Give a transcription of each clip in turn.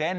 10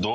2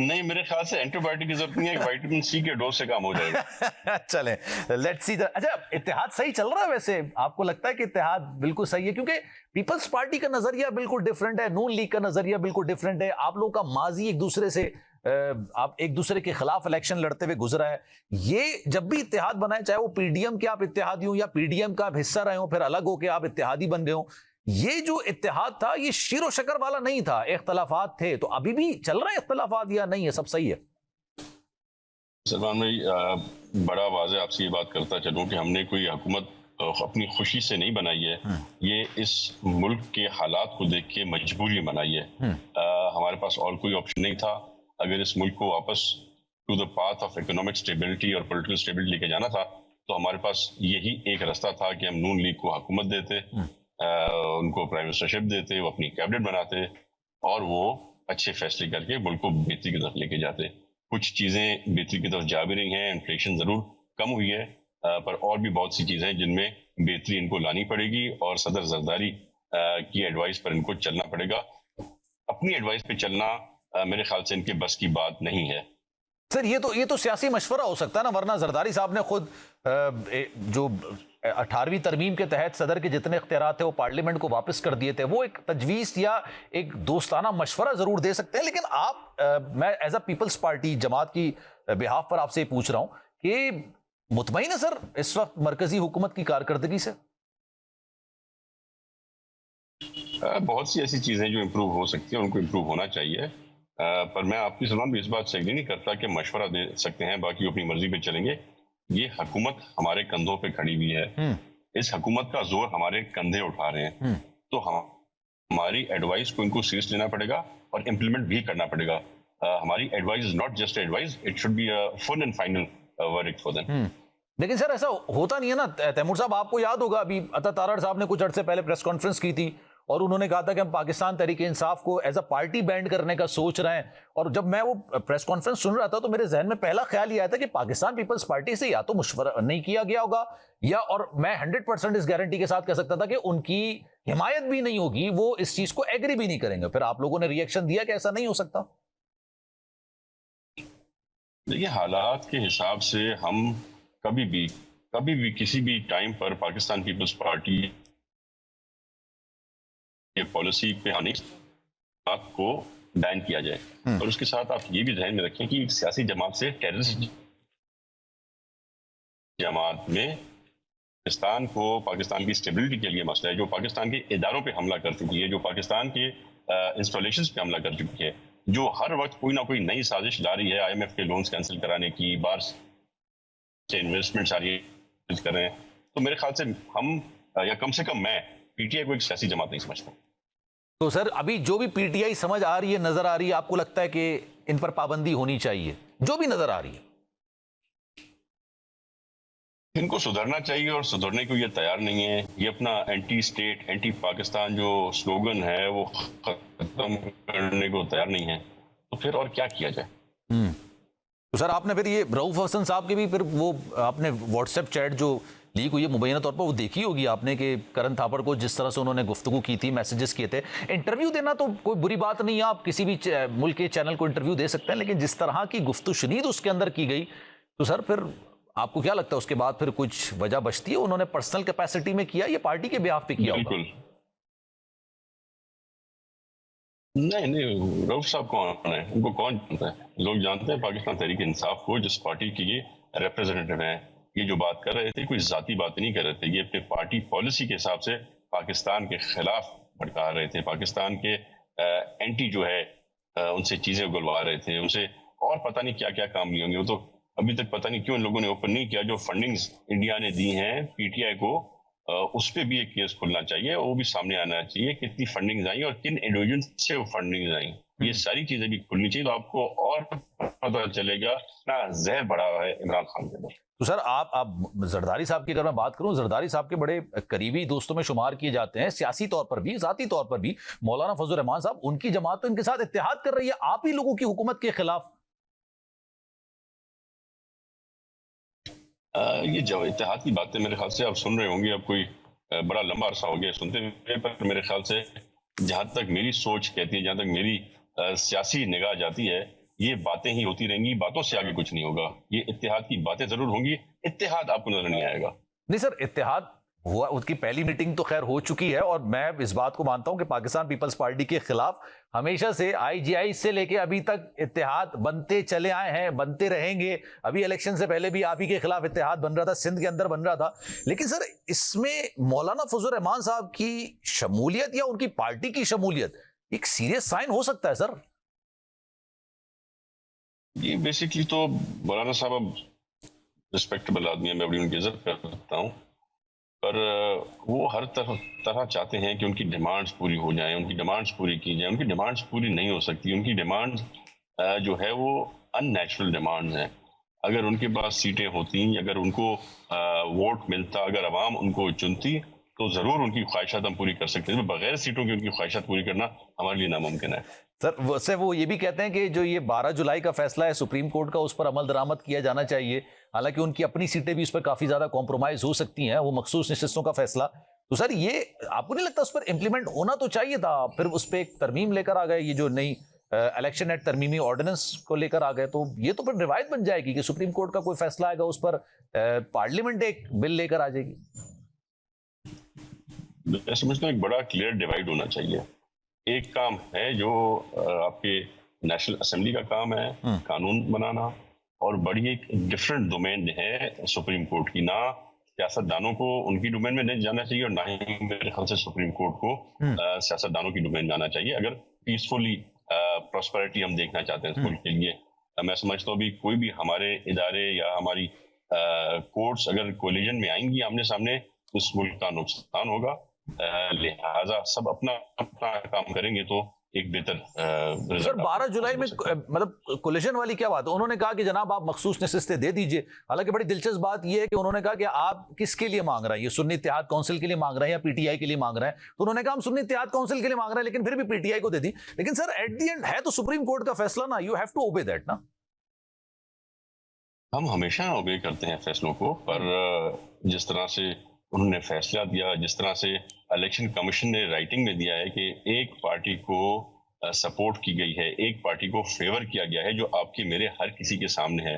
نہیں، میرے خیال سے اینٹی بایوٹک کی ضرورت نہیں ہے، وائٹامن سی کے ڈوز سے کام ہو جائے گا. چلیں لیٹس سی. اچھا اتحاد صحیح چل رہا ہے ویسے؟ آپ کو لگتا ہے کہ اتحاد بالکل صحیح ہے؟ کیونکہ پیپلز پارٹی کا نظریہ بالکل ڈیفرنٹ ہے، نون لیگ کا نظریہ بالکل ڈیفرنٹ ہے، آپ لوگوں کا ماضی ایک دوسرے سے آپ ایک دوسرے کے خلاف الیکشن لڑتے ہوئے گزرا ہے. یہ جب بھی اتحاد بنائے، چاہے وہ پی ڈی ایم کے آپ اتحادی ہوں یا پی ڈی ایم کا آپ حصہ رہے ہوں پھر الگ ہو کے آپ اتحادی بن گئے ہوں، یہ جو اتحاد تھا یہ شیر و شکر والا نہیں تھا، اختلافات تھے. تو ابھی بھی چل رہے ہیں اختلافات یا نہیں ہے سب صحیح ہے؟ سلمان بھائی، بڑا واضح آپ سے یہ بات کرتا چلوں کہ ہم نے کوئی حکومت اپنی خوشی سے نہیں بنائی ہے، یہ اس ملک کے حالات کو دیکھ کے مجبوری بنائی ہے. ہمارے پاس اور کوئی آپشن نہیں تھا. اگر اس ملک کو واپس to the path of economic stability اور پولیٹیکل اسٹیبلٹی لے کے جانا تھا تو ہمارے پاس یہی ایک راستہ تھا کہ ہم نون لیگ کو حکومت دیتے، ان کو پرائم منسٹرشپ دیتے، وہ اپنی کیبنٹ بناتے اور وہ اچھے فیصلے کر کے ملک کو بہتری کی طرف لے کے جاتے. کچھ چیزیں بہتری کی طرف جا بھی رہی ہیں، انفلیشن ضرور کم ہوئی ہے، پر اور بھی بہت سی چیزیں جن میں بہتری ان کو لانی پڑے گی اور صدر زرداری کی ایڈوائس پر ان کو چلنا پڑے گا. اپنی ایڈوائس پہ چلنا میرے خیال سے ان کے بس کی بات نہیں ہے. سر یہ تو سیاسی مشورہ ہو سکتا ہے نا، ورنہ زرداری صاحب نے خود جو 18ویں ترمیم کے تحت صدر کے جتنے اختیارات تھے وہ پارلیمنٹ کو واپس کر دیے تھے. وہ ایک تجویز یا ایک دوستانہ مشورہ ضرور دے سکتے ہیں، لیکن آپ میں ایز اے پیپلز پارٹی جماعت کی بہاف پر آپ سے پوچھ رہا ہوں کہ مطمئن ہے سر اس وقت مرکزی حکومت کی کارکردگی سے؟ بہت سی ایسی چیزیں جو امپروو ہو سکتی ہیں، ان کو امپروو ہونا چاہیے، پر میں آپ کی سلام بھی اس بات سے اگری نہیں کرتا کہ مشورہ دے سکتے ہیں باقی اپنی مرضی پہ چلیں گے. یہ حکومت ہمارے کندھوں پہ کھڑی ہوئی ہے، اس حکومت کا زور ہمارے کندھے اٹھا رہے ہیں، تو ہماری ایڈوائس کو ان کو سیریس لینا پڑے گا اور امپلیمنٹ بھی کرنا پڑے گا. ہماری advice is not just advice, it should be a full and final verdict for them. لیکن سر ایسا ہوتا نہیں ہے نا تیمور صاحب، آپ کو یاد ہوگا ابھی عطا تارڑ صاحب نے کچھ عرصے پہلے پریس کانفرنس کی تھی اور انہوں نے کہا تھا کہ ہم پاکستان تحریک انصاف کو ایز اے پارٹی بینڈ کرنے کا سوچ رہے ہیں. اور جب میں وہ پریس کانفرنس سن رہا تھا تو میرے ذہن میں پہلا خیال یہ آیا تھا کہ پاکستان پیپلز پارٹی سے یا تو مشورہ نہیں کیا گیا ہوگا یا، اور میں 100% اس گارنٹی کے ساتھ کہہ سکتا تھا کہ ان کی حمایت بھی نہیں ہوگی، وہ اس چیز کو ایگری بھی نہیں کریں گے. پھر آپ لوگوں نے ریئیکشن دیا کہ ایسا نہیں ہو سکتا. دیکھیے، حالات کے حساب سے ہم کبھی بھی کسی بھی ٹائم پر پاکستان پیپلز پارٹی یہ پالیسی پہ بات کو بین کیا جائے. اور اس کے ساتھ آپ یہ بھی ذہن میں رکھیں کہ ایک سیاسی جماعت سے ٹیررسٹ جماعت میں پاکستان کی اسٹیبلٹی کے لیے مسئلہ ہے، جو پاکستان کے اداروں پہ حملہ کر چکی ہے، جو پاکستان کے انسٹالیشنز پہ حملہ کر چکی ہے، جو ہر وقت کوئی نہ کوئی نئی سازش لا رہی ہے آئی ایم ایف کے لونز کینسل کرانے کی، باہر سے انویسٹمنٹ ساری کر رہے ہیں. تو میرے خیال سے ہم یا کم سے کم میں پی ٹی آئی کو ایک سیاسی جماعت نہیں سمجھتا. تو سر ابھی جو بھی پی ٹی آئی سمجھ آ رہی ہے، نظر آ رہی ہے، آپ کو لگتا ہے کہ ان پر پابندی ہونی چاہیے جو بھی نظر آ رہی ہے؟ ان کو سدھرنا چاہیے اور سدھرنے کو یہ تیار نہیں ہے. یہ اپنا اینٹی اسٹیٹ اینٹی پاکستان جو سلوگن ہے وہ ختم کرنے کو تیار نہیں ہے، تو پھر اور کیا کیا جائے. تو سر آپ نے پھر یہ رؤوف حسن صاحب کے بھی پھر وہ آپ نے واٹس ایپ چیٹ جو لیک ہوئی ہے مبینہ طور پر وہ دیکھی ہوگی آپ نے کہ کرن تھاپڑ کو جس طرح سے انہوں نے گفتگو کی تھی، میسیجز کیے تھے. انٹرویو دینا تو کوئی بری بات نہیں ہے، آپ کسی بھی ملک کے چینل کو انٹرویو دے سکتے ہیں، لیکن جس طرح کی گفتگو شنید اس کے اندر کی گئی تو سر پھر آپ کو کیا لگتا ہے اس کے بعد پھر کچھ وجہ بچتی ہے؟ انہوں نے پرسنل کیپیسٹی میں کیا، یہ پارٹی کے بیہاف پہ کیا ہوگا؟ بالکل نہیں، رؤوف صاحب کون ہے، ان کو کون جانتا ہے؟ لوگ جانتے ہیں پاکستان تحریک انصاف کو، جس پارٹی کی یہ ریپرزینٹیو ہیں. یہ جو بات کر رہے تھے کوئی ذاتی بات نہیں کر رہے تھے، یہ اپنے پارٹی پالیسی کے حساب سے پاکستان کے خلاف بھڑکا رہے تھے، پاکستان کے اینٹی جو ہے ان سے چیزیں اگلوا رہے تھے، ان سے اور پتہ نہیں کیا کیا کام لیے ہوں گے. وہ تو ابھی تک پتہ نہیں کیوں ان لوگوں نے اوپن نہیں کیا. جو فنڈنگز انڈیا نے دی ہیں پی ٹی آئی کو، اس پہ بھی ایک کیس کھلنا چاہیے، وہ بھی سامنے آنا چاہیے کتنی فنڈنگز آئیں اور کن انڈیویجول سے وہ فنڈنگز آئیں. یہ ساری چیزیں بھی کھلنی چاہیے، تو آپ کو اور پتہ چلے گا نا زہر بڑا ہے عمران خان کے اندر. تو سر آپ زرداری صاحب کی اگر میں بات کروں، زرداری صاحب کے بڑے قریبی دوستوں میں شمار کیے جاتے ہیں، سیاسی طور پر بھی ذاتی طور پر بھی. مولانا فضل الرحمان صاحب، ان کی جماعت تو ان کے ساتھ اتحاد کر رہی ہے آپ ہی لوگوں کی حکومت کے خلاف. یہ جو اتحاد کی باتیں میرے خیال سے آپ سن رہے ہوں گے، اب کوئی بڑا لمبا عرصہ ہو گیا سنتے ہوئے، پر میرے خیال سے جہاں تک میری سوچ کہتی ہے، جہاں تک میری سیاسی نگاہ جاتی ہے، یہ باتیں ہی ہوتی رہیں گی, باتوں سے آگے کچھ نہیں ہوگا. یہ اتحاد کی باتیں ضرور ہوں گی, اتحاد آپ کو نظر نہیں آئے گا. نہیں سر, اتحاد ہوا, اس کی پہلی میٹنگ تو خیر ہو چکی ہے, اور میں اس بات کو مانتا ہوں کہ پاکستان پیپلز پارٹی کے خلاف ہمیشہ سے آئی جی آئی سے لے کے ابھی تک اتحاد بنتے چلے آئے ہیں, بنتے رہیں گے. ابھی الیکشن سے پہلے بھی آپ ہی کے خلاف اتحاد بن رہا تھا, سندھ کے اندر بن رہا تھا. لیکن سر اس میں مولانا فضل الرحمان صاحب کی شمولیت یا ان کی پارٹی کی شمولیت ایک سیریس سائن ہو سکتا ہے سر. یہ بیسکلی تو مولانا صاحب اب رسپیکٹبل آدمی ہے, میں بڑی ان کی عزت کرتا ہوں, پر وہ ہر طرح چاہتے ہیں کہ ان کی ڈیمانڈز پوری ہو جائیں, ان کی ڈیمانڈز پوری کی جائیں. ان کی ڈیمانڈز پوری نہیں ہو سکتی. ان کی ڈیمانڈز جو ہے وہ ان نیچرل ڈیمانڈز ہیں. اگر ان کے پاس سیٹیں ہوتی, اگر ان کو ووٹ ملتا, اگر عوام ان کو چنتی, تو ضرور ان کی خواہشات ہم پوری کر سکتے ہیں. بغیر سیٹوں کی ان کی خواہشات پوری کرنا ہمارے لیے ناممکن ہے. سر ویسے وہ یہ بھی کہتے ہیں کہ جو یہ 12 جولائی کا فیصلہ ہے سپریم کورٹ کا, اس پر عمل درآمد کیا جانا چاہیے. حالانکہ ان کی اپنی سیٹیں بھی اس پر کافی زیادہ کمپرومائز ہو سکتی ہیں, وہ مخصوص نشستوں کا فیصلہ. تو سر یہ آپ کو نہیں لگتا اس پر امپلیمنٹ ہونا تو چاہیے تھا؟ پھر اس پہ ایک ترمیم لے کر آ گئے, یہ جو نئی الیکشن ایکٹ ترمیمی آرڈیننس کو لے کر آ گئے, تو یہ تو پھر روایت بن جائے گی کہ سپریم کورٹ کا کوئی فیصلہ آئے گا اس پر پارلیمنٹ ایک بل لے کر آ جائے گی. میں سمجھتا ہوں ایک بڑا کلیئر ڈیوائڈ ہونا چاہیے. ایک کام ہے جو آپ کے نیشنل اسمبلی کا کام ہے, قانون بنانا, اور بڑی ایک ڈفرینٹ ڈومین ہے سپریم کورٹ کی. نہ سیاست دانوں کو ان کی ڈومین میں نہیں جانا چاہیے, اور نہ ہی میرے خیال سے سپریم کورٹ کو سیاست دانوں کی ڈومین جانا چاہیے. اگر پیسفلی پراسپیرٹی ہم دیکھنا چاہتے ہیں اس ملک کے لیے, میں سمجھتا ہوں بھی کوئی بھی ہمارے ادارے یا ہماری کورٹس اگر کولیجن میں آئیں گی آمنے سامنے, اس ملک کا نقصان ہوگا. لہٰذا سب اپنا کام کریں گے تو ایک بہتر. سر 12 جولائی میں مطلب کولیشن والی کیا بات ہے؟ انہوں نے کہا کہ جناب آپ مخصوص نشستیں دے دیجئے. حالانکہ بڑی دلچسپ بات یہ ہے کہ انہوں نے کہا کہ آپ کس کے لیے مانگ رہے ہیں, یہ سنی اتحاد کونسل کے لیے مانگ رہے ہیں یا پی ٹی آئی کے لیے مانگ رہے ہیں؟ تو انہوں نے کہا ہم سنی اتحاد کونسل کے لیے مانگ رہے ہیں, لیکن پھر بھی پی ٹی آئی کو دے دی. لیکن سر ایٹ دی اینڈ ہے تو سپریم کورٹ کا فیصلہ نا, you have to obey that نا. ہم ہمیشہ اوبے کرتے ہیں فیصلوں کو, پر جس طرح سے انہوں نے فیصلہ دیا, جس طرح سے الیکشن کمیشن نے رائٹنگ میں دیا ہے کہ ایک پارٹی کو سپورٹ کی گئی ہے, ایک پارٹی کو فیور کیا گیا ہے, جو آپ کی میرے ہر کسی کے سامنے ہے.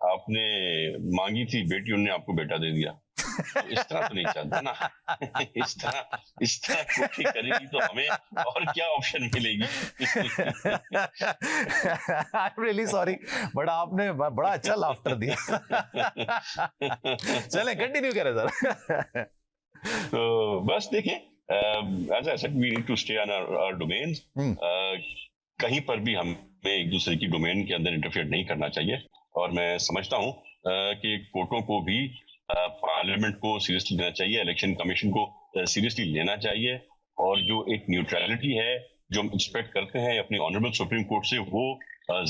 آپ نے مانگی تھی بیٹی, انہوں نے آپ کو بیٹا دے دیا. اس طرح تو نہیں چلتا نا. اس طرح کوشش کرے گی تو ہمیں اور کیا آپشن ملے گی. I'm really sorry, بٹ آپ نے بڑا اچھا لافٹر دیا. چلیں کنٹینیو کریں سر. تو بس دیکھیں, as I said, we need to stay on our domains. کہیں پر بھی ہمیں ایک دوسرے کی ڈومین کے اندر انٹرفیئر نہیں کرنا چاہیے. اور میں سمجھتا ہوں کہ کورٹوں کو بھی پارلیمنٹ کو سیریسلی لینا چاہیے, الیکشن کمیشن کو سیریسلی لینا چاہیے, اور جو ایک نیوٹرلٹی ہے جو ہم ایکسپیکٹ کرتے ہیں اپنی آنریبل سپریم کورٹ سے, وہ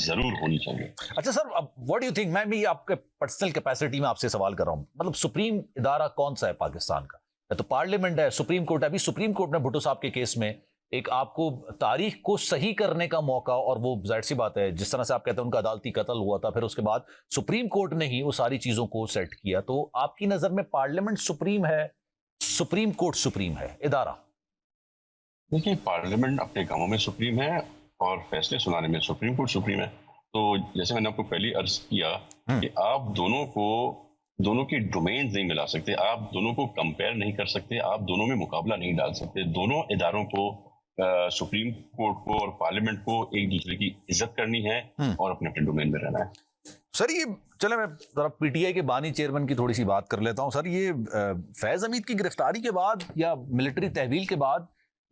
ضرور ہونی چاہیے. اچھا سر, اب واٹ ڈو یو تھنک, میں بھی آپ کے پرسنل کیپیسٹی میں آپ سے سوال کر رہا ہوں, مطلب سپریم ادارہ کون سا ہے پاکستان کا؟ تو پارلیمنٹ ہے, سپریم کورٹ ہے. ابھی سپریم کورٹ نے بھٹو صاحب کے کیس میں ایک آپ کو تاریخ کو صحیح کرنے کا موقع, اور وہ ظاہر سی بات ہے جس طرح سے آپ کہتے ہیں ان کا عدالتی قتل ہوا تھا, پھر اس کے بعد سپریم کورٹ نے ہی وہ ساری چیزوں کو سیٹ کیا. تو آپ کی نظر میں پارلیمنٹ سپریم ہے, سپریم کورٹ سپریم ہے ادارہ؟ دیکھیے, پارلیمنٹ اپنے کاموں میں سپریم ہے اور فیصلے سنانے میں سپریم کورٹ سپریم ہے. تو جیسے میں نے آپ کو پہلے عرض کیا کہ آپ دونوں کی ڈومینز نہیں ملا سکتے, آپ دونوں کو کمپیئر نہیں کر سکتے, آپ دونوں میں مقابلہ نہیں ڈال سکتے. دونوں اداروں کو, سپریم کورٹ کو اور پارلیمنٹ کو, ایک دوسرے کی عزت کرنی ہے اور اپنے اپنے ڈومین میں رہنا ہے. سر یہ چلے میں ذرا پی ٹی آئی کے بانی چیئرمین کی تھوڑی سی بات کر لیتا ہوں. سر یہ فیض حمید کی گرفتاری کے بعد یا ملٹری تحویل کے بعد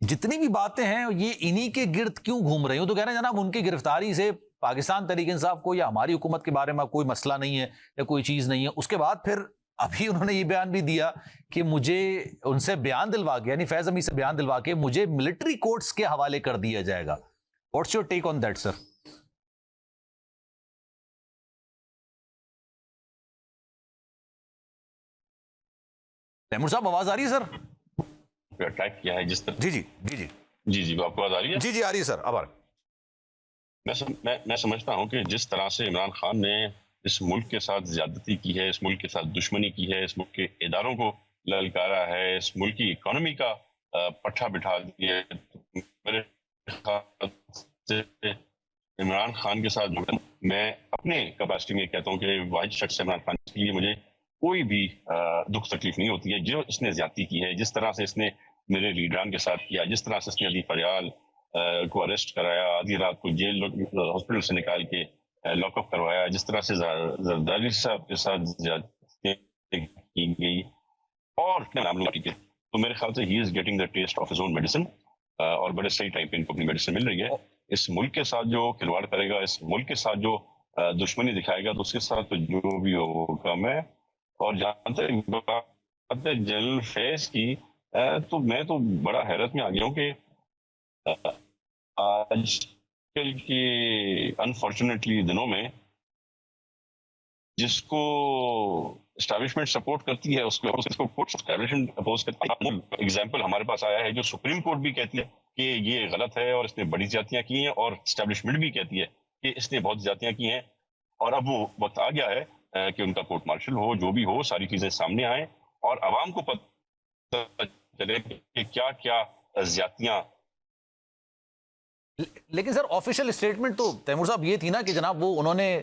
جتنی بھی باتیں ہیں یہ انہی کے گرد کیوں گھوم رہی ہوں؟ تو کہہ رہے ہیں جناب ان کی گرفتاری سے پاکستان تحریک انصاف کو یا ہماری حکومت کے بارے میں کوئی مسئلہ نہیں ہے یا کوئی چیز نہیں ہے. اس کے بعد پھر ابھی انہوں نے یہ بیان بھی دیا کہ مجھے ان سے بیان دلوا کے, یعنی فیض حمید سے بیان دلوا کے مجھے ملٹری کورٹس کے حوالے کر دیا جائے گا. What's your take on that sir? Taimur صاحب آواز آ رہی ہے سر؟ اٹیک کیا ہے جس طرح. جی جی جی جی جی جی آپ کو آواز آ رہی ہے؟ جی جی آ رہی ہے سر. اب میں سمجھتا ہوں کہ جس طرح سے عمران خان نے اس ملک کے ساتھ زیادتی کی ہے, اس ملک کے ساتھ دشمنی کی ہے, اس ملک کے اداروں کو للکارا ہے, اس ملک کی اکانومی کا پٹھا بٹھا دیا ہے, میرے خیال سے عمران خان کے ساتھ میں اپنے کیپیسٹی میں کہتا ہوں کہ واحد شخص عمران خان کے لیے مجھے کوئی بھی دکھ تکلیف نہیں ہوتی ہے. جو اس نے زیادتی کی ہے، جس طرح سے اس نے میرے لیڈران کے ساتھ کیا، جس طرح سے اس نے علی فریال کو اریسٹ کرایا، آدھی رات کو جیل ہاسپٹل سے نکال کے لاک اپ کروایا، جس طرح سے زرداری صاحب کے ساتھ زیادتی کی گئی اور تو میرے خیال سے he is getting the taste of his own medicine, اور بڑے صحیح ٹائم پہ ان کو اپنی میڈیسن مل رہی ہے. اس ملک کے ساتھ جو کھلواڑ کرے گا، اس ملک کے ساتھ جو دشمنی دکھائے گا، تو اس کے ساتھ تو جو بھی ہوگا میں. اور جہاں تک جنرل فیض کی تو میں تو بڑا حیرت میں آ گیا ہوں کہ آج کل کے انفارچونیٹلی دنوں میں جس کو اسٹیبلشمنٹ سپورٹ کرتی ہے اس کو اسٹیبلشمنٹ اپوز کرتی ہے. ایگزامپل ہمارے پاس آیا ہے جو سپریم کورٹ بھی کہتی ہے کہ یہ غلط ہے اور اس نے بڑی زیادتیاں کی ہیں، اور اسٹیبلشمنٹ بھی کہتی ہے کہ اس نے بہت زیادتیاں کی ہیں. اور اب وہ وقت آ گیا ہے کہ ان کا کورٹ مارشل ہو، جو بھی ہو، ساری چیزیں سامنے آئیں اور عوام کو پتہ چلے کہ کیا کیا زیادتیاں. لیکن سر آفیشیل اسٹیٹمنٹ تو تیمور صاحب یہ تھی نا کہ جناب وہ انہوں نے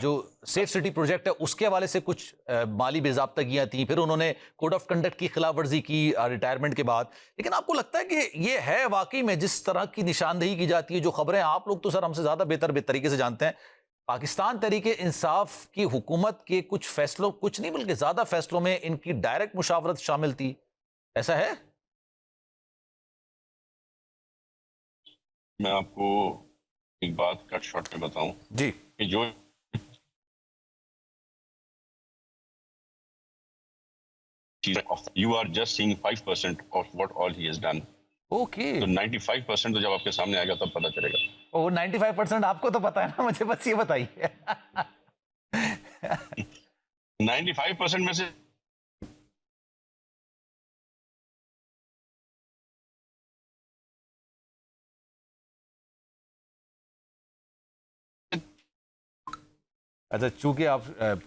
جو سیف سٹی پروجیکٹ ہے اس کے حوالے سے کچھ مالی بے ضابطگیاں تھیں، پھر انہوں نے کوڈ آف کنڈکٹ کی خلاف ورزی کی ریٹائرمنٹ کے بعد. لیکن آپ کو لگتا ہے کہ یہ ہے واقعی میں جس طرح کی نشاندہی کی جاتی ہے، جو خبریں آپ لوگ تو سر ہم سے زیادہ بہتر طریقے سے جانتے ہیں، پاکستان تحریک انصاف کی حکومت کے کچھ فیصلوں، کچھ نہیں بلکہ زیادہ فیصلوں میں ان کی ڈائریکٹ مشاورت شامل تھی، ایسا ہے؟ میں آپ کو ایک بات کٹ شارٹ میں بتاؤں جی کہ جو you are just seeing 5% of what all he has done. Okay, تو 95% تو جب آپ کے سامنے آئے گا تب پتہ چلے گا. وہ 95% آپ کو تو پتا ہے نا، مجھے بس یہ بتائیے. 95% میں سے اچھا، چونکہ آپ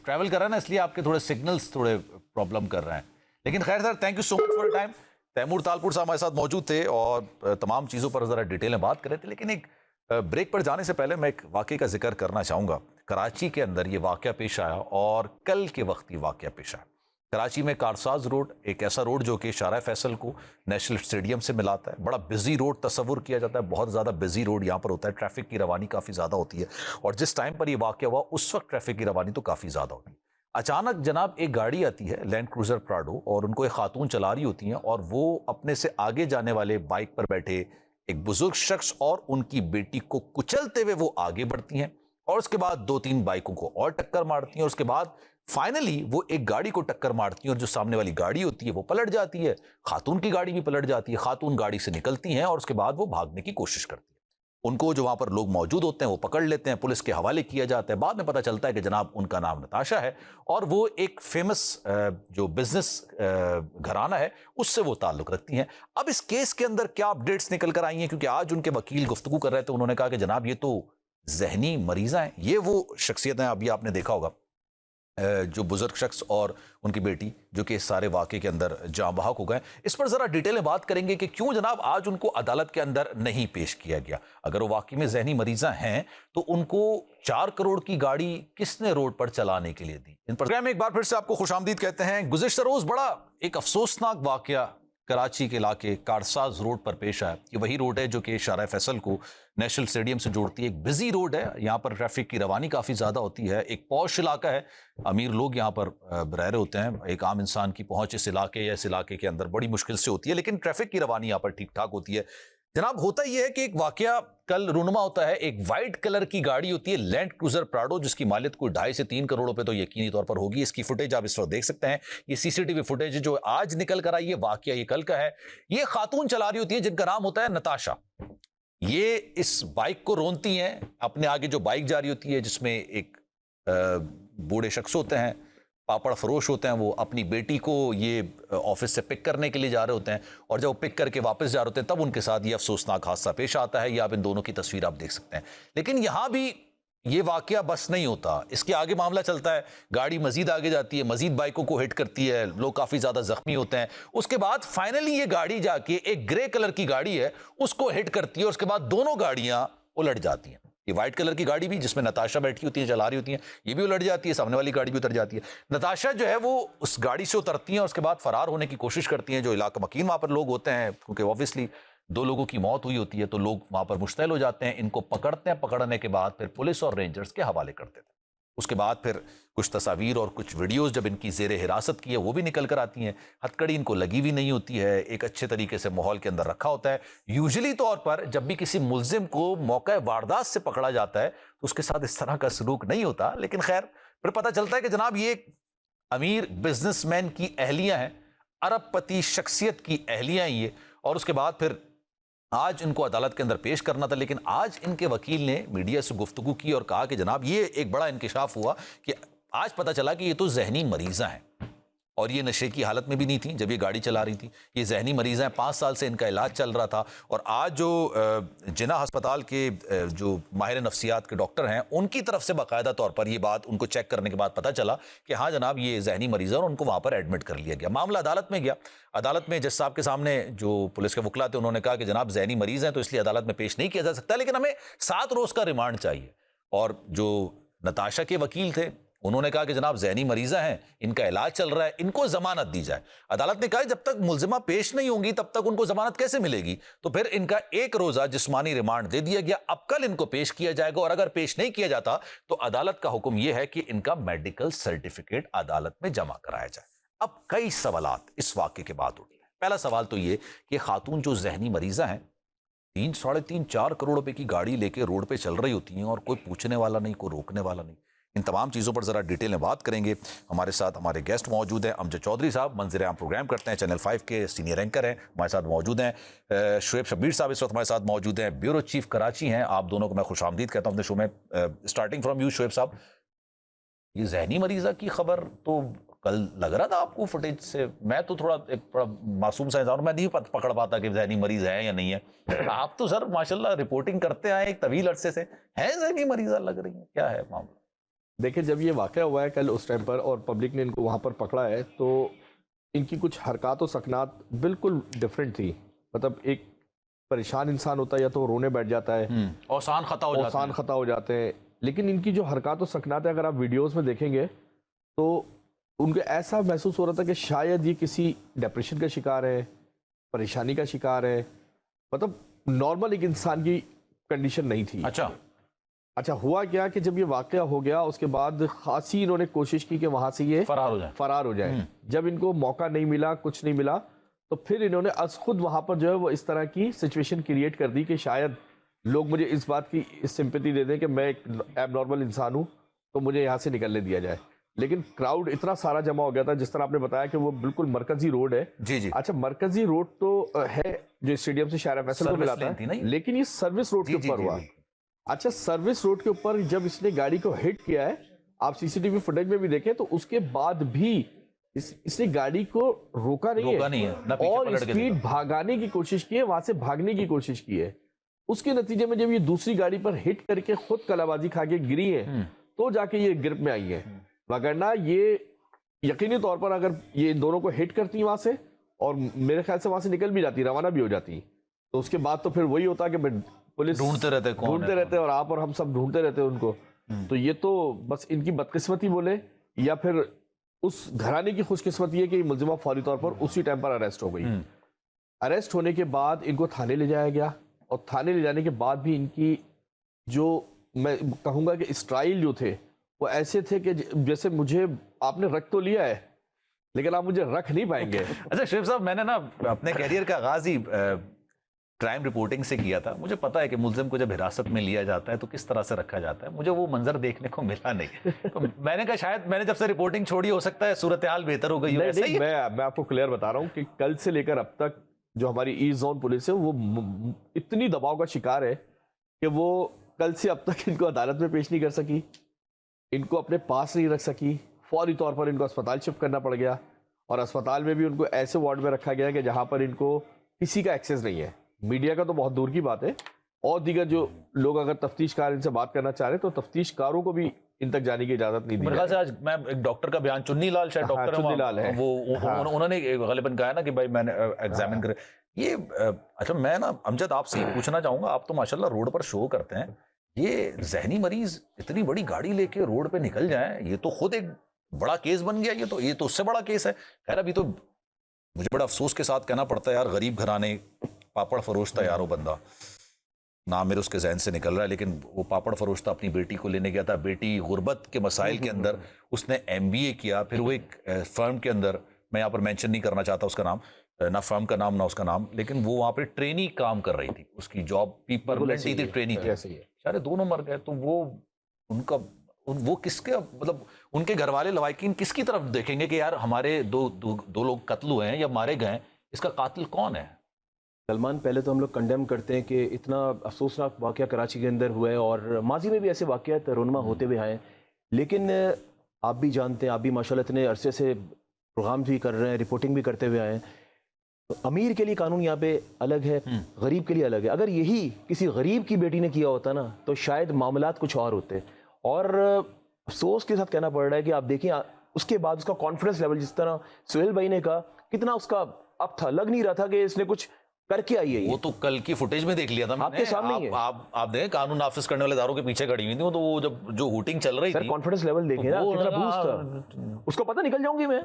ٹریول کر رہے ہیں نا، اس لیے آپ کے تھوڑے سگنلز تھوڑے پرابلم کر رہے ہیں. لیکن خیر sir, thank you so much for time. Taimur Talpur صاحب ہمارے ساتھ موجود تھے اور تمام چیزوں پر ذرا ڈیٹیل میں بات کر رہے تھے. لیکن ایک بریک پر جانے سے پہلے میں ایک واقعے کا ذکر کرنا چاہوں گا. کراچی کے اندر یہ واقعہ پیش آیا اور کل کے وقت یہ واقعہ پیش آیا. کراچی میں کارساز روڈ، ایک ایسا روڈ جو کہ شارع فیصل کو نیشنل اسٹیڈیم سے ملاتا ہے. بڑا بزی روڈ تصور کیا جاتا ہے، بہت زیادہ بزی روڈ یہاں پر ہوتا ہے، ٹریفک کی روانی کافی زیادہ ہوتی ہے. اور جس ٹائم پر یہ واقعہ ہوا اس وقت ٹریفک کی روانی تو کافی زیادہ ہوتی ہے. اچانک جناب ایک گاڑی آتی ہے، لینڈ کروزر پراڈو، اور ان کو ایک خاتون چلا رہی ہوتی ہیں اور وہ اپنے سے آگے جانے والے بائک پر بیٹھے ایک بزرگ شخص اور ان کی بیٹی کو کچلتے ہوئے وہ آگے بڑھتی ہیں، اور اس کے بعد 2-3 بائکوں کو اور ٹکر مارتی ہیں، اور اس کے بعد فائنلی وہ ایک گاڑی کو ٹکر مارتی ہیں، اور جو سامنے والی گاڑی ہوتی ہے وہ پلٹ جاتی ہے. خاتون کی گاڑی بھی پلٹ جاتی ہے، خاتون گاڑی سے نکلتی ہیں اور اس کے بعد وہ بھاگنے کی کوشش کرتی ہیں. ان کو جو وہاں پر لوگ موجود ہوتے ہیں وہ پکڑ لیتے ہیں، پولیس کے حوالے کیا جاتا ہے. بعد میں پتہ چلتا ہے کہ جناب ان کا نام نتاشا ہے اور وہ ایک فیمس جو بزنس گھرانہ ہے اس سے وہ تعلق رکھتی ہیں. اب اس کیس کے اندر کیا اپڈیٹس نکل کر آئی ہیں؟ کیونکہ آج ان کے وکیل گفتگو کر رہے تھے، انہوں نے کہا کہ جناب یہ تو ذہنی مریضہ ہیں. یہ وہ شخصیت ہیں، ابھی آپ نے دیکھا ہوگا جو بزرگ شخص اور ان کی بیٹی جو کہ اس سارے واقعے کے اندر جاں بحق ہو گئے. اس پر ذرا ڈیٹیل میں بات کریں گے کہ کیوں جناب آج ان کو عدالت کے اندر نہیں پیش کیا گیا. اگر وہ واقعی میں ذہنی مریضہ ہیں تو ان کو 4 کروڑ کی گاڑی کس نے روڈ پر چلانے کے لیے دی؟ ان پروگرام میں ایک بار پھر سے آپ کو خوش آمدید کہتے ہیں. گزشتہ روز بڑا ایک افسوسناک واقعہ کراچی کے علاقے کارساز روڈ پر پیش آیا. یہ وہی روڈ ہے جو کہ شارع فیصل کو نیشنل اسٹیڈیم سے جوڑتی ہے. ایک بزی روڈ ہے، یہاں پر ٹریفک کی روانی کافی زیادہ ہوتی ہے. ایک پوش علاقہ ہے، امیر لوگ یہاں پر رہ رہے ہوتے ہیں. ایک عام انسان کی پہنچ اس علاقے یا اس علاقے کے اندر بڑی مشکل سے ہوتی ہے، لیکن ٹریفک کی روانی یہاں پر ٹھیک ٹھاک ہوتی ہے. جناب ہوتا یہ ہے کہ ایک واقعہ کل رونما ہوتا ہے. ایک وائٹ کلر کی گاڑی ہوتی ہے، لینڈ کروزر پراڈو، جس کی مالیت کوئی 2.5 سے 3 کروڑ روپے تو یقینی طور پر ہوگی. اس کی فوٹیج آپ اس وقت دیکھ سکتے ہیں. یہ CCTV فوٹیج جو آج نکل کر آئی ہے، واقعہ یہ کل کا ہے. یہ خاتون چلا رہی ہوتی ہے جن کا نام ہوتا ہے نتاشا. یہ اس بائک کو رونتی ہیں، اپنے آگے جو بائک جاری ہوتی ہے جس میں ایک بوڑھے شخص ہوتے ہیں، پاپڑ فروش ہوتے ہیں، وہ اپنی بیٹی کو یہ آفس سے پک کرنے کے لیے جا رہے ہوتے ہیں، اور جب وہ پک کر کے واپس جا رہے ہوتے ہیں تب ان کے ساتھ یہ افسوسناک حادثہ پیش آتا ہے. یہ آپ ان دونوں کی تصویر آپ دیکھ سکتے ہیں. لیکن یہاں بھی یہ واقعہ بس نہیں ہوتا، اس کے آگے معاملہ چلتا ہے. گاڑی مزید آگے جاتی ہے، مزید بائکوں کو ہٹ کرتی ہے، لوگ کافی زیادہ زخمی ہوتے ہیں. اس کے بعد فائنلی یہ گاڑی جا کے ایک گرے کلر کی گاڑی ہے اس کو ہٹ کرتی ہے، اور اس کے بعد دونوں گاڑیاں الٹ جاتی ہیں. یہ وائٹ کلر کی گاڑی بھی جس میں نتاشا بیٹھی ہوتی ہیں چلا رہی ہوتی ہیں یہ بھی الٹ جاتی ہے, سامنے والی گاڑی بھی اتر جاتی ہے. نتاشا جو ہے وہ اس گاڑی سے اترتی ہیں اور اس کے بعد فرار ہونے کی کوشش کرتی ہیں. جو علاقہ مکین وہاں پر لوگ ہوتے ہیں, کیونکہ اوبویسلی 2 لوگوں کی موت ہوئی ہوتی ہے تو لوگ وہاں پر مشتعل ہو جاتے ہیں, ان کو پکڑتے ہیں, پکڑنے کے بعد پھر پولیس اور رینجرز کے حوالے کرتے تھے. اس کے بعد پھر کچھ تصاویر اور کچھ ویڈیوز جب ان کی زیر حراست کی ہے وہ بھی نکل کر آتی ہیں. ہتھ کڑی ان کو لگی ہوئی نہیں ہوتی ہے, ایک اچھے طریقے سے ماحول کے اندر رکھا ہوتا ہے. یوزلی طور پر جب بھی کسی ملزم کو موقع واردات سے پکڑا جاتا ہے تو اس کے ساتھ اس طرح کا سلوک نہیں ہوتا, لیکن خیر پھر پتہ چلتا ہے کہ جناب یہ ایک امیر بزنس مین کی اہلیہ ہیں, ارب پتی شخصیت کی اہلیہ ہیں یہ. اور اس کے بعد پھر آج ان کو عدالت کے اندر پیش کرنا تھا, لیکن آج ان کے وکیل نے میڈیا سے گفتگو کی اور کہا کہ جناب یہ ایک بڑا انکشاف ہوا کہ آج پتہ چلا کہ یہ تو ذہنی مریضاں ہیں اور یہ نشے کی حالت میں بھی نہیں تھیں جب یہ گاڑی چلا رہی تھی. یہ ذہنی مریضاں ہیں, 5 سال سے ان کا علاج چل رہا تھا. اور آج جو جناح ہسپتال کے جو ماہر نفسیات کے ڈاکٹر ہیں ان کی طرف سے باقاعدہ طور پر یہ بات ان کو چیک کرنے کے بعد پتہ چلا کہ ہاں جناب یہ ذہنی مریض ہے اور ان کو وہاں پر ایڈمٹ کر لیا گیا. معاملہ عدالت میں گیا. عدالت میں جج صاحب کے سامنے جو پولیس کے وکلا تھے انہوں نے کہا کہ جناب ذہنی مریض ہیں تو اس لیے عدالت میں پیش نہیں کیا جا سکتا, لیکن ہمیں 7 روز کا ریمانڈ چاہیے. اور جو نتاشا کے وکیل تھے انہوں نے کہا کہ جناب ذہنی مریضہ ہیں, ان کا علاج چل رہا ہے, ان کو ضمانت دی جائے. عدالت نے کہا جب تک ملزمہ پیش نہیں ہوں گی تب تک ان کو ضمانت کیسے ملے گی, تو پھر ان کا 1 روزہ جسمانی ریمانڈ دے دیا گیا. اب کل ان کو پیش کیا جائے گا اور اگر پیش نہیں کیا جاتا تو عدالت کا حکم یہ ہے کہ ان کا میڈیکل سرٹیفکیٹ عدالت میں جمع کرایا جائے. اب کئی سوالات اس واقعے کے بعد اٹھے ہیں. پہلا سوال تو یہ کہ خاتون جو ذہنی مریضہ ہیں 3 ساڑھے 3 4 کروڑ روپے کی گاڑی لے کے روڈ پہ چل رہی ہوتی ہیں اور کوئی پوچھنے والا نہیں, کوئی روکنے والا نہیں. ان تمام چیزوں پر ذرا ڈیٹیل میں بات کریں گے. ہمارے ساتھ ہمارے گیسٹ موجود ہیں. امجد چودھری صاحب منظر عام پروگرام کرتے ہیں, چینل 5 کے سینئر اینکر ہیں, ہمارے ساتھ موجود ہیں. شعیب شبیر صاحب اس وقت ہمارے ساتھ موجود ہیں, بیورو چیف کراچی ہیں. آپ دونوں کو میں خوش آمدید کہتا ہوں اپنے شو میں. اسٹارٹنگ فرام یو شعیب صاحب, یہ ذہنی مریضہ کی خبر تو کل لگ رہا تھا آپ کو فوٹیج سے, میں تو تھوڑا ایک بڑا معصوم سا انسان ہوں, میں نہیں پکڑ پاتا کہ ذہنی مریض ہے یا نہیں ہے. آپ تو سر ماشاءاللہ رپورٹنگ کرتے آئے ایک طویل عرصے سے, ہے ذہنی مریضہ لگ رہی ہیں, کیا ہے معاملہ؟ دیکھیں جب یہ واقعہ ہوا ہے کل اس ٹائم پر اور پبلک نے ان کو وہاں پر پکڑا ہے تو ان کی کچھ حرکات و سکنات بالکل ڈیفرنٹ تھی. مطلب ایک پریشان انسان ہوتا ہے یا تو رونے بیٹھ جاتا ہے, اوسان خطا ہو جاتے ہیں, لیکن ان کی جو حرکات و سکنات ہیں اگر آپ ویڈیوز میں دیکھیں گے تو ان کو ایسا محسوس ہو رہا تھا کہ شاید یہ کسی ڈپریشن کا شکار ہے, پریشانی کا شکار ہے. مطلب نارمل ایک انسان کی کنڈیشن نہیں تھی. اچھا ہوا کیا کہ جب یہ واقعہ ہو گیا اس کے بعد خاصی انہوں نے کوشش کی کہ وہاں سے یہ فرار ہو جائے. جب ان کو موقع نہیں ملا, کچھ نہیں ملا, تو پھر انہوں نے از خود وہاں پر جو ہے وہ اس طرح کی سچویشن کریٹ کر دی کہ شاید لوگ مجھے اس بات کی سمپیتی دے دیں کہ میں ایک ایب نارمل انسان ہوں تو مجھے یہاں سے نکلنے دیا جائے. لیکن کراؤڈ اتنا سارا جمع ہو گیا تھا, جس طرح آپ نے بتایا کہ وہ بالکل مرکزی روڈ ہے. جی اچھا مرکزی روڈ تو ہے جو اسٹیڈیم سے شارع فیصل کو ملاتا ہے, لیکن یہ سروس روڈ کے اوپر ہوا. اچھا سروس روڈ کے اوپر جب اس نے گاڑی کو ہٹ کیا ہے, آپ سی سی ٹی وی فوٹیج میں بھی دیکھیں تو اس کے بعد بھی اس نے گاڑی کو روکا نہیں ہے اور اسپیڈ بھاگانے کی کوشش کی ہے, وہاں سے بھاگنے کی کوشش کی ہے. اس کے نتیجے میں جب یہ دوسری گاڑی پر ہٹ کر کے خود کلابازی کھا کے گری ہے تو جا کے یہ گرپ میں آئی ہے. وگرنہ یہ یقینی طور پر اگر یہ ان دونوں کو ہٹ کرتی وہاں سے اور میرے خیال سے وہاں سے نکل بھی جاتی, روانہ بھی ہو جاتی, تو اس کے بعد تو پھر وہی ہوتا کہ پولیس ڈھونڈتے رہتے اور آپ اور ہم سب ڈھونڈتے رہتے ان کو. تو یہ تو بس ان کی بدقسمتی بولے یا پھر اس گھرانے کی خوش قسمتی ہے کہ یہ ملزمہ فوری طور پر اسی ٹائم پر اریسٹ ہو گئی. اریسٹ ہونے کے بعد ان کو تھانے لے جایا گیا اور تھانے لے جانے کے بعد بھی ان کی جو میں کہوں گا کہ اسٹائل جو تھے وہ ایسے تھے کہ جیسے مجھے آپ نے رکھ تو لیا ہے لیکن آپ مجھے رکھ نہیں پائیں گے. اچھا شریف صاحب, میں نے نا اپنے کیریئر کا آغاز ہی کرائم رپورٹنگ سے کیا تھا. مجھے پتا ہے کہ ملزم کو جب حراست میں لیا جاتا ہے تو کس طرح سے رکھا جاتا ہے. مجھے وہ منظر دیکھنے کو ملا نہیں, تو میں نے کہا شاید میں نے جب سے رپورٹنگ چھوڑی ہو سکتا ہے صورتحال بہتر ہو گئی ہو. میں آپ کو کلیئر بتا رہا ہوں کہ کل سے لے کر اب تک جو ہماری ایسٹ زون پولیس ہے وہ اتنی دباؤ کا شکار ہے کہ وہ کل سے اب تک ان کو عدالت میں پیش نہیں کر سکی, ان کو اپنے پاس نہیں رکھ سکی. فوری طور پر ان کو اسپتال شفٹ کرنا پڑ گیا اور اسپتال میں بھی ان کو ایسے وارڈ میں رکھا گیا کہ جہاں پر ان کو کسی کا ایکسیس نہیں ہے. میڈیا کا تو بہت دور کی بات ہے, اور دیگر جو لوگ اگر تفتیش کار ان سے بات کرنا چاہ رہے تو تفتیش کاروں کو بھی ان تک جانے کی اجازت نہیں دی. میرے خیال سے آج میں ایک ڈاکٹر کا بیان, چنی لال شاید ڈاکٹر ہے, وہ انہوں نے غالباً کہا نا کہ بھائی میں نے ایگزامن کرے یہ. اچھا میں نا امجد آپ سے پوچھنا چاہوں گا, آپ تو ماشاءاللہ روڈ پر شو کرتے ہیں, یہ ذہنی مریض اتنی بڑی گاڑی لے کے روڈ پہ نکل جائیں، یہ تو خود ایک بڑا کیس بن گیا، یہ تو اس سے بڑا کیس ہے. خیر ابھی تو مجھے بڑا افسوس کے ساتھ کہنا پڑتا ہے یار، غریب گھرانے پاپڑ فروش تھا یار وہ بندہ، نام میرے اس کے ذہن سے نکل رہا ہے، لیکن وہ پاپڑ فروش تھا، اپنی بیٹی کو لینے گیا تھا، بیٹی غربت کے مسائل کے اندر اس نے MBA کیا، پھر وہ ایک فرم کے اندر، میں یہاں پر مینشن نہیں کرنا چاہتا اس کا نام، نہ فرم کا نام نہ اس کا نام، لیکن وہ وہاں پہ ٹرینی کام کر رہی تھی، اس کی جاب بھی پرمننٹلی تھی، ٹرینی تھی، سارے دونوں مر گئے. تو وہ کس کے مطلب ان کے گھر والے لوائقین کس کی طرف دیکھیں گے کہ یار ہمارے دو لوگ قتل ہوئے ہیں یا مارے گئے ہیں، اس کا قاتل کون ہے؟ سلمان، پہلے تو ہم لوگ کنڈیم کرتے ہیں کہ اتنا افسوسناک واقعہ کراچی کے اندر ہوا ہے، اور ماضی میں بھی ایسے واقعات رونما ہوتے ہوئے آئے ہیں، لیکن آپ بھی جانتے ہیں، آپ بھی ماشاءاللہ اتنے عرصے سے پروگرام بھی کر رہے ہیں، رپورٹنگ بھی کرتے ہوئے آئے ہیں. امیر کے لیے قانون یہاں پہ الگ ہے، غریب کے لیے الگ ہے. اگر یہی کسی غریب کی بیٹی نے کیا ہوتا نا تو شاید معاملات کچھ اور ہوتے. اور افسوس کے ساتھ کہنا پڑ رہا ہے کہ آپ دیکھیں اس کے بعد اس کا کانفیڈنس لیول، جس طرح سہیل بھائی نے کہا، کتنا اس کا اب تھا، لگ نہیں رہا تھا کہ اس نے کچھ کر کے آئی ہے. وہ تو کل کی فوٹیج میں دیکھ لیا تھا آپ کے سامنے ہی ہے. آپ دیکھیں قانون نافذ کرنے والے اداروں کے پیچھے کھڑی ہوئی تھی، تو وہ جب جو ہوٹنگ چل رہی تھی، کانفیڈنس لیول دیکھیں نا کتنا بوسٹ تھا. اس کو پتہ نکل جاؤں گی میں،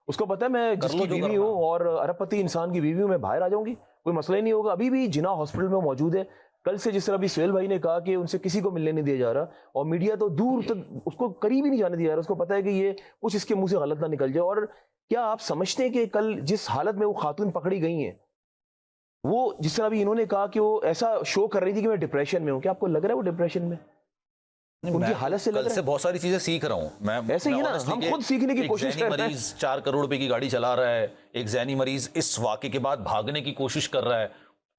اس کو پتہ ہے میں جس کی بیوی ہوں اور ارب پتی انسان کی بیوی ہوں، میں باہر آ جاؤں گی، کوئی مسئلہ ہی نہیں ہوگا. ابھی بھی جناح ہاسپٹل میں موجود ہے. کل سے جس طرح ابھی سہیل بھائی نے کہا کہ ان سے کسی کو ملنے نہیں دیا جا رہا، اور میڈیا تو دور تک اس کو قریب ہی نہیں جانے دیا جا رہا. اس کو پتہ ہے کہ یہ کچھ اس کے منہ سے غلط نہ نکل جائے. اور کیا آپ سمجھتے ہیں کہ کل جس حالت میں وہ خاتون پکڑی گئی ہیں، وہ جس طرح ابھی انہوں نے کہا کہ وہ ایسا شو کر رہی تھی کہ میں ڈپریشن میں ہوں، کیا آپ کو لگ رہا ہے وہ ڈپریشن میں؟ ان کی حالت سے کل سے بہت ساری چیزیں سیکھ رہا ہوں میں. ایسے ہی نا ہم خود سیکھنے کی کوشش کر رہے ہیں. مریض 4 کروڑ روپے کی گاڑی چلا رہا ہے، ایک ذہنی مریض اس واقعے کے بعد بھاگنے کی کوشش کر رہا ہے،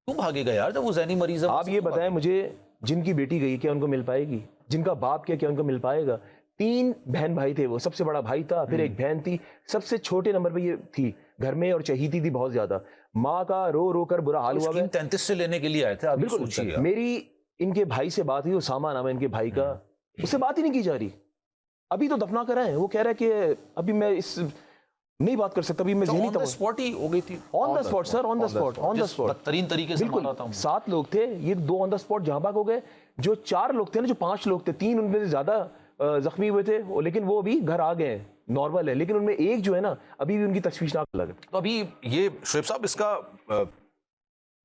کیوں بھاگے گا یار جب وہ ذہنی مریض ہے؟ آپ یہ بتائیں مجھے، جن کی بیٹی گئی کیا ان کو مل پائے گی؟ جن کا باپ کیا ان کو مل پائے گا؟ 3 بہن بھائی تھے، وہ سب سے بڑا بھائی تھا، پھر ایک بہن تھی، سب سے چھوٹے نمبر پہ یہ تھی گھر میں، اور چہیتی تھی بہت زیادہ. ماں کا رو رو کر برا حال ہوا. 33 سے لینے کے لیے آئے تھے. بالکل. میری ان کے بھائی سے بات ہوئی، اسامہ نام ہے ان کے بھائی کا، اس سے بات ہی نہیں کی جا رہی. ابھی تو دفنا کر رہے ہیں. وہ کہہ رہا ہے کہ ابھی میں اس نہیں بات کر سکتا، ابھی میں ذہنی اسپاٹ ہی ہو گئی تھی. On the spot sir, on the spot, on the spot, بدترین طریقے سے مارا تھا. 7 لوگ تھے، یہ 2 آن دا اسپاٹ جہاں بھاگ ہو گئے. جو 4 لوگ تھے نا، جو 5 لوگ تھے، 3 ان میں سے زیادہ زخمی ہوئے تھے، لیکن وہ ابھی گھر آ گئے ہیں، نارمل ہے. لیکن ان میں ایک جو ہے نا ابھی بھی ان کی تشویشناک لگ ہے. تو ابھی یہ شعیب صاحب، اس کا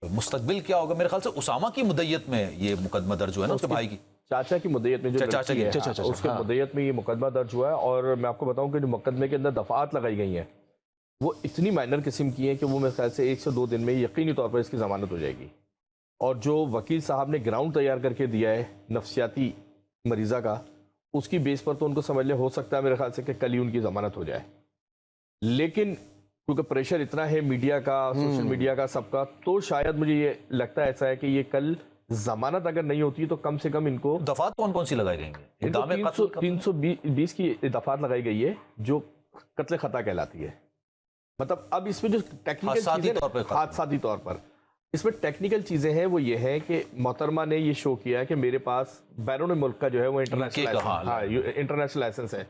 مستقبل کیا ہوگا؟ میرے خیال سے اسامہ کی مدعیت میں یہ مقدمہ درج ہوا ہے نا، اس کے بھائی کی چاچا کی مدعیت میں، جو لڑکی ہے اس کے مدعیت میں یہ مقدمہ درج ہوا ہے. اور میں آپ کو بتاؤں کہ جو مقدمے کے اندر دفعات لگائی گئی ہیں وہ اتنی مائنر قسم کی ہیں کہ وہ میرے خیال سے 1 سے 2 دن میں یقینی طور پر اس کی ضمانت ہو جائے گی. اور جو وکیل صاحب نے گراؤنڈ تیار کر کے دیا ہے نفسیاتی مریضہ کا، اس کی بیس پر تو ان کو سمجھ لے ہو سکتا ہے میرے خیال سے کہ کل ہی ان کی ضمانت ہو جائے. لیکن کیونکہ پریشر اتنا ہے میڈیا کا، سوشل میڈیا کا، سب کا، تو شاید مجھے یہ لگتا ہے ایسا ہے کہ یہ کل ضمانت اگر نہیں ہوتی تو کم سے کم ان کو دفعات کون سی لگائی گئی ہیں؟ 320 کی دفعات لگائی گئی ہے جو قتل خطا کہلاتی ہے. مطلب اب اس میں جو ٹیکنیکل حادثاتی طور پر اس میں ٹیکنیکل چیزیں ہیں وہ یہ ہے کہ محترمہ نے یہ شو کیا ہے کہ میرے پاس بیرون ملک کا جو ہے وہ انٹرنیشنل لائسنس ہے.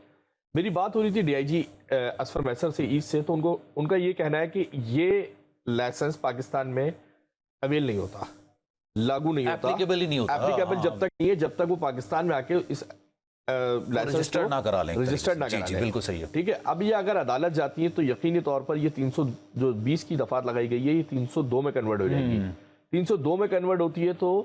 میری بات ہو رہی تھی ڈی آئی جی اسفر میسر سے ایسٹ سے، تو ان کا یہ کہنا ہے کہ یہ لائسنس پاکستان میں اویل نہیں ہوتا، لاگو نہیں ہوتا، اپلیکیبل جب تک نہیں ہے جب تک وہ پاکستان میں آ کے اس رجسٹرڈ نہ کرا لیں. بالکل صحیح ہے. ٹھیک ہے. اب یہ اگر عدالت جاتی ہے تو یقینی طور پر یہ 320 کی دفعات لگائی گئی ہے، یہ 302 میں کنورٹ ہو جائے گی. 302 میں کنورٹ ہوتی ہے تو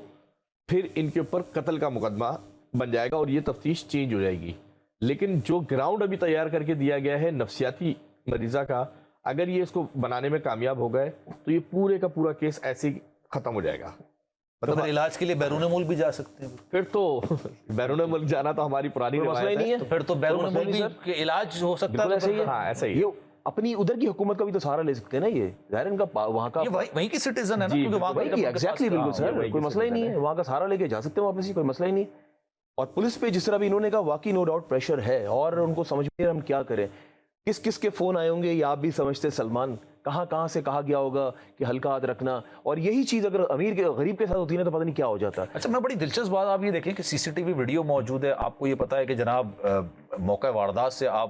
پھر ان کے اوپر قتل کا مقدمہ بن جائے گا اور یہ تفتیش چینج ہو جائے گی. لیکن جو گراؤنڈ ابھی تیار کر کے دیا گیا ہے نفسیاتی مریضہ کا، اگر یہ اس کو بنانے میں کامیاب ہو گئے تو یہ پورے کا پورا کیس ایسے ہی ختم ہو جائے گا. مطلب علاج کے لیے بیرون ملک بھی جا سکتے ہیں. پھر تو بیرون ملک جانا تو ہماری پرانی روایت ہے. پھر تو بیرون ملک بھی علاج ہو سکتا ہے. ہاں ایسا ہی. اپنی ادھر کی حکومت کا بھی تو سہارا لے سکتے ہیں نا. یہ ظاہر ان کا وہاں کا وہیں کی سٹیزن ہے نا، کیونکہ وہاں کی ایگزیکٹلی بالکل سر، کوئی مسئلہ ہی نہیں ہے. وہاں کا سہارا لے کے جا سکتے ہیں واپس ہی، کوئی مسئلہ ہی نہیں. اور پولیس پہ جس طرح بھی انہوں نے کہا واقعی نو ڈاؤٹ پریشر ہے، اور ان کو سمجھ میں ہم کیا کریں، کس کس کے فون آئے ہوں گے یہ آپ بھی سمجھتے سلمان، کہاں سے کہا گیا ہوگا کہ ہلکا ہاتھ رکھنا. اور یہی چیز اگر امیر کے غریب کے ساتھ ہوتی ہے تو پتہ نہیں کیا ہو جاتا. اچھا، میں بڑی دلچسپ بات آپ یہ دیکھیں کہ CCTV ویڈیو موجود ہے. آپ کو یہ پتا ہے کہ جناب موقع واردات سے آپ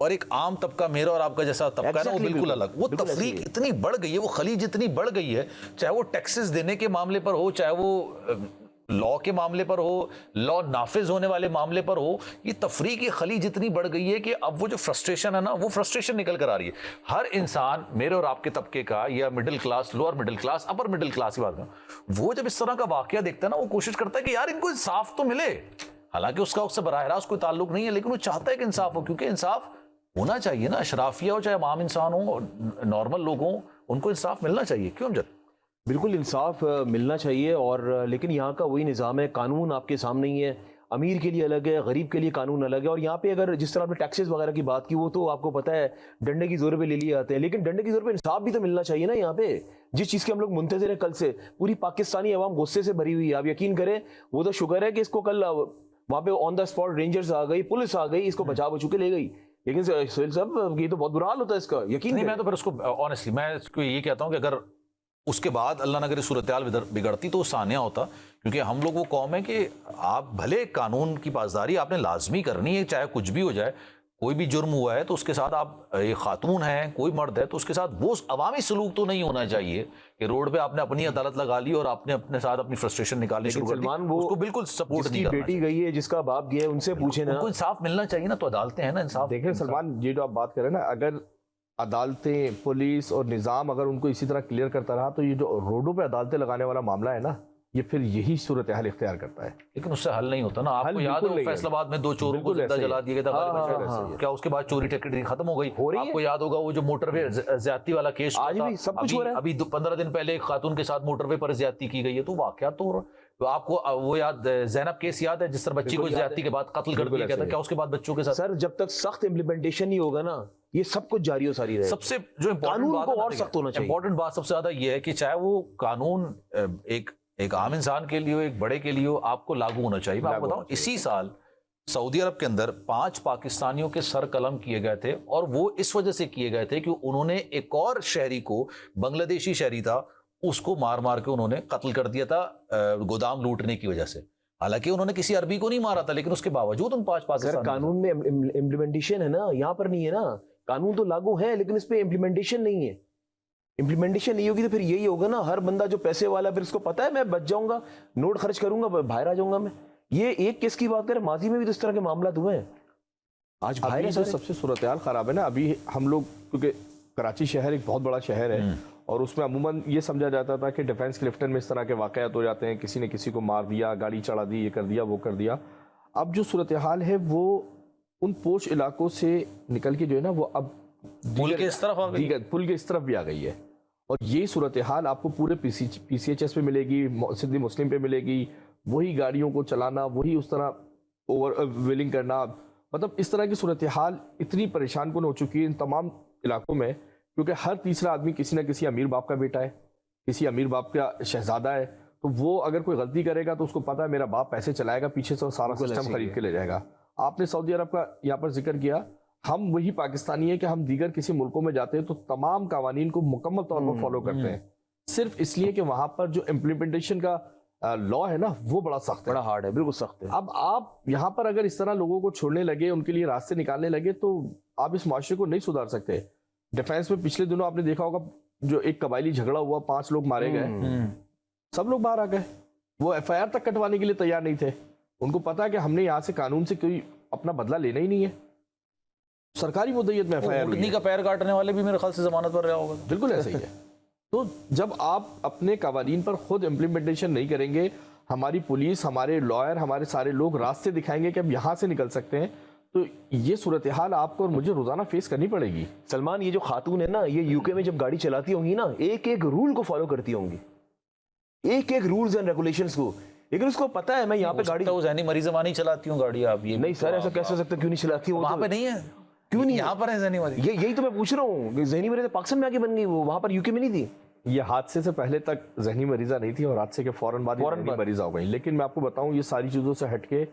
اور ایک عام طبقہ میرا اور آپ کا جیسا طبقہ ہے نا وہ Exactly, بالکل الگ. وہ بالکل تفریق ایسے ہی اتنی بڑھ گئی ہے, وہ خلیج اتنی بڑھ گئی ہے, چاہے وہ ٹیکسز دینے کے معاملے پر ہو, چاہے وہ لا کے معاملے پر ہو, لا نافذ ہونے والے معاملے پر ہو, یہ تفریق کی خلیج اتنی بڑھ گئی ہے کہ اب وہ جو فرسٹریشن ہے نا وہ فرسٹریشن نکل کر آ رہی ہے. ہر انسان میرے اور آپ کے طبقے کا, یا middle class, lower middle class, upper middle class کی بات کروں, وہ جب اس طرح کا واقعہ دیکھتا ہے نا وہ کوشش کرتا ہے کہ یار ان کو انصاف تو ملے. حالانکہ اس کا اس سے براہ راست کوئی تعلق نہیں ہے, لیکن وہ چاہتا ہے کہ انصاف ہو, کیونکہ انصاف ہونا چاہیے نا. اشرافیہ ہو چاہے عام انسان ہو, نارمل لوگ ہوں, ان کو انصاف ملنا چاہیے. کیوں امجد؟ بالکل انصاف ملنا چاہیے. اور لیکن یہاں کا وہی نظام ہے, قانون آپ کے سامنے ہی ہے, امیر کے لیے الگ ہے, غریب کے لیے قانون الگ ہے. اور یہاں پہ اگر جس طرح آپ نے ٹیکسز وغیرہ کی بات کی وہ تو آپ کو پتہ ہے ڈنڈے کی زور پہ لے لیے آتے ہیں, لیکن ڈنڈے کی زور پہ انصاف بھی تو ملنا چاہیے نا. یہاں پہ جس چیز کے ہم لوگ منتظر ہیں کل سے, پوری پاکستانی عوام غصے سے بھری ہوئی ہے. آپ یقین کریں وہ تو شکر ہے کہ اس کو کل وہاں پہ آن دا اسپاٹ رینجرز آ گئی, پولیس آ گئی, اس کو بچا بچو کے لے گئی. لیکن سہیل صاحب یہ تو بہت برا حال ہوتا ہے اس کا, یقین نہیں, میں تو پھر اس کو آنیسٹلی میں اس کو یہ کہتا ہوں کہ اگر اس کے بعد اللہ نہ کرے صورتحال بگڑتی تو وہ ثانیہ ہوتا, کیونکہ ہم لوگ وہ قوم ہے کہ آپ بھلے قانون کی پاسداری آپ نے لازمی کرنی ہے, چاہے کچھ بھی ہو جائے. کوئی بھی جرم ہوا ہے تو اس کے ساتھ آپ ایک خاتون ہیں, کوئی مرد ہے, تو اس کے ساتھ وہ عوامی سلوک تو نہیں ہونا چاہیے کہ روڈ پہ آپ نے اپنی عدالت لگا لی اور آپ نے اپنے ساتھ اپنی فرسٹریشن نکالنی شروع کر دی. اس کو بالکل سپورٹ نہیں کرنا. بیٹی گئی ہے, جس کا باپ گیا ہے, ان سے پوچھیں نا, ان کو انصاف ملنا چاہیے نا. تو عدالتیں ہیں نا, انصاف. دیکھیں سلمان, یہ جو آپ بات کریں نا, اگر عدالتیں, پولیس اور نظام اگر ان کو اسی طرح کلیئر کرتا رہا تو یہ جو روڈوں پہ عدالتیں لگانے والا معاملہ ہے نا, یہ پھر یہی صورتحال اختیار کرتا ہے. لیکن اس سے حل نہیں ہوتا نا. آپ کو یاد ہے فیصل آباد میں 2 چوروں کو زندہ جلا دیا گیا تھا, کیا اس کے بعد چوری ٹکری ختم ہو گئی؟ آپ کو یاد ہوگا وہ جو موٹر وے زیادتی والا کیس آج بھی سب کچھ ہو رہا ہے. ابھی 15 دن پہلے ایک خاتون کے ساتھ موٹر وے پر زیادتی کی گئی ہے. تو واقعات تو تو آپ کو وہ یاد, زینب کیس یاد ہے جس طرح بچی کو زیادتی کے بعد قتل کر دیا گیا تھا؟ کیا اس کے بعد بچوں کے ساتھ؟ سر جب تک سخت امپلیمنٹیشن نہیں ہوگا نا یہ سب کچھ جاری و ساری رہے. سب سے جو امپورٹنٹ بات سب سے زیادہ یہ ہے کہ چاہے وہ قانون ایک عام انسان کے لیے ہو, ایک بڑے کے لیے ہو, آپ کو لاگو ہونا چاہیے. میں آپ کو بتاؤں اسی سال سعودی عرب کے اندر 5 پاکستانیوں کے سر قلم کیے گئے تھے, اور وہ اس وجہ سے کیے گئے تھے کہ انہوں نے ایک اور شہری کو, بنگلہ دیشی شہری تھا, اس کو مار مار کے انہوں نے قتل کر دیا تھا گودام لوٹنے کی وجہ سے. حالانکہ انہوں نے کسی عربی کو نہیں مارا تھا, لیکن اس کے باوجود ان 5 پاکستانی. قانون میں امپلیمنٹیشن ہے نا, یہاں پر نہیں ہے نا. قانون تو لاگو ہے لیکن اس پہ امپلیمنٹیشن نہیں ہے. امپلیمنٹیشن نہیں ہوگی تو پھر یہی ہوگا نا, ہر بندہ جو پیسے والا پھر اس کو پتا ہے میں بچ جاؤں گا, نوٹ خرچ کروں گا, باہر آ جاؤں گا میں. یہ ایک کیس کی بات کریں, ماضی میں بھی تو اس طرح کے معاملات ہوئے ہیں. آج باہر سب سے صورتحال خراب ہے نا. ابھی ہم لوگ, کیونکہ کراچی شہر ایک بہت بڑا شہر ہے, اور اس میں عموماً یہ سمجھا جاتا تھا کہ ڈیفنس کلفٹن میں اس طرح کے واقعات ہو جاتے ہیں, کسی نے کسی کو مار دیا, گاڑی چڑھا دی, یہ کر دیا, وہ کر دیا. اب جو صورتحال ہے وہ ان پوش علاقوں سے نکل کے جو ہے نا وہ اب پل کے اس طرف آ گئی, پل کے اس طرف بھی آ گئی ہے. اور یہ صورتحال آپ کو پورے پی سی ایچ ایس پہ ملے گی, سندھی مسلم پہ ملے گی. وہی گاڑیوں کو چلانا, وہی اس طرح اوور ویلنگ کرنا, مطلب اس طرح کی صورتحال اتنی پریشان کن ہو چکی ہے ان تمام علاقوں میں, کیونکہ ہر تیسرا آدمی کسی نہ کسی امیر باپ کا بیٹا ہے, کسی امیر باپ کا شہزادہ ہے. تو وہ اگر کوئی غلطی کرے گا تو اس کو پتا ہے میرا باپ پیسے چلائے گا, پیچھے سے سارا سسٹم خرید کے لے جائے گا. آپ نے سعودی عرب کا یہاں پر ذکر کیا, ہم وہی پاکستانی ہیں کہ ہم دیگر کسی ملکوں میں جاتے ہیں تو تمام قوانین کو مکمل طور پر فالو کرتے ہیں, صرف اس لیے کہ وہاں پر جو امپلیمنٹیشن کا لا ہے نا وہ بڑا سخت ہے, بڑا ہارڈ ہے, بالکل سخت ہے. اب آپ یہاں پر اگر اس طرح لوگوں کو چھوڑنے لگے, ان کے لیے راستے نکالنے لگے, تو آپ اس معاشرے کو نہیں سدھار سکتے. ڈیفینس میں پچھلے دنوں آپ نے دیکھا ہوگا جو ایک قبائلی جھگڑا ہوا, 5 لوگ مارے گئے, سب لوگ باہر آ گئے. وہ ایف آئی آر تک کٹوانے کے لیے تیار نہیں تھے. ان کو پتا کہ ہم نے یہاں سے قانون سے کوئی اپنا بدلہ لینا ہی نہیں ہے. سرکاری مدعیت میں ایف آئی آر ہوئی کا پیر کاٹنے والے بھی میرے خیال سے ضمانت پر رہا ہوگا. بالکل ایسا ہی ہے. تو جب آپ اپنے قوانین پر خود امپلیمنٹیشن نہیں کریں گے, ہماری پولیس, ہمارے لائر, ہمارے سارے لوگ راستے دکھائیں گے کہ اب یہاں سے نکل سکتے ہیں, تو یہ صورتحال آپ کو اور مجھے روزانہ فیس کرنی پڑے گی. سلمان, یہ جو خاتون ہے نا, یہ یو کے میں جب گاڑی چلاتی ہوں گی نا, ایک ایک رول کو فالو کرتی ہوں گی, ایک ایک رولز اینڈ ریگولیشنز کو. لیکن اس کو پتا ہے میں یہاں پہ گاڑی ذہنی مریض وانی چلاتی ہوں گاڑی. آپ یہ نہیں سر, ایسا کیسے ہو سکتا ہے, کیوں نہیں چلاتی ہوں؟ وہاں پہ نہیں ہے, کیوں نہیں یہاں پر ہے ذہنی مریض. یہی تو میں پوچھ رہا ہوں, ذہنی مریض پاکستان میں آگے بن گئی, وہ وہاں پر یو کے میں نہیں تھی. یہ حادثے سے پہلے تک ذہنی مریضہ نہیں تھی, اور حادثے کے فوراً بعد ذہنی مریضہ ہو گئی. لیکن میں آپ کو بتاؤں, یہ ساری چیزوں سے ہٹ کے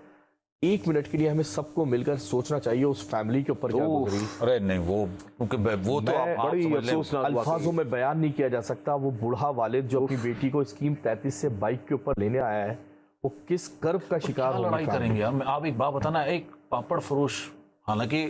1 منٹ کے لیے ہمیں سب کو مل کر سوچنا چاہیے اس فیملی کے اوپر کیا گزری. ارے نہیں, وہ تو الفاظوں میں بیان نہیں کیا جا سکتا. وہ بوڑھا والد جو اپنی بیٹی کو اسکیم 33 سے بائک کے اوپر لینے آیا ہے, وہ کس کرب کا شکار لڑائی کریں گے. آپ ایک بات بتانا, ایک پاپڑ فروش, حالانکہ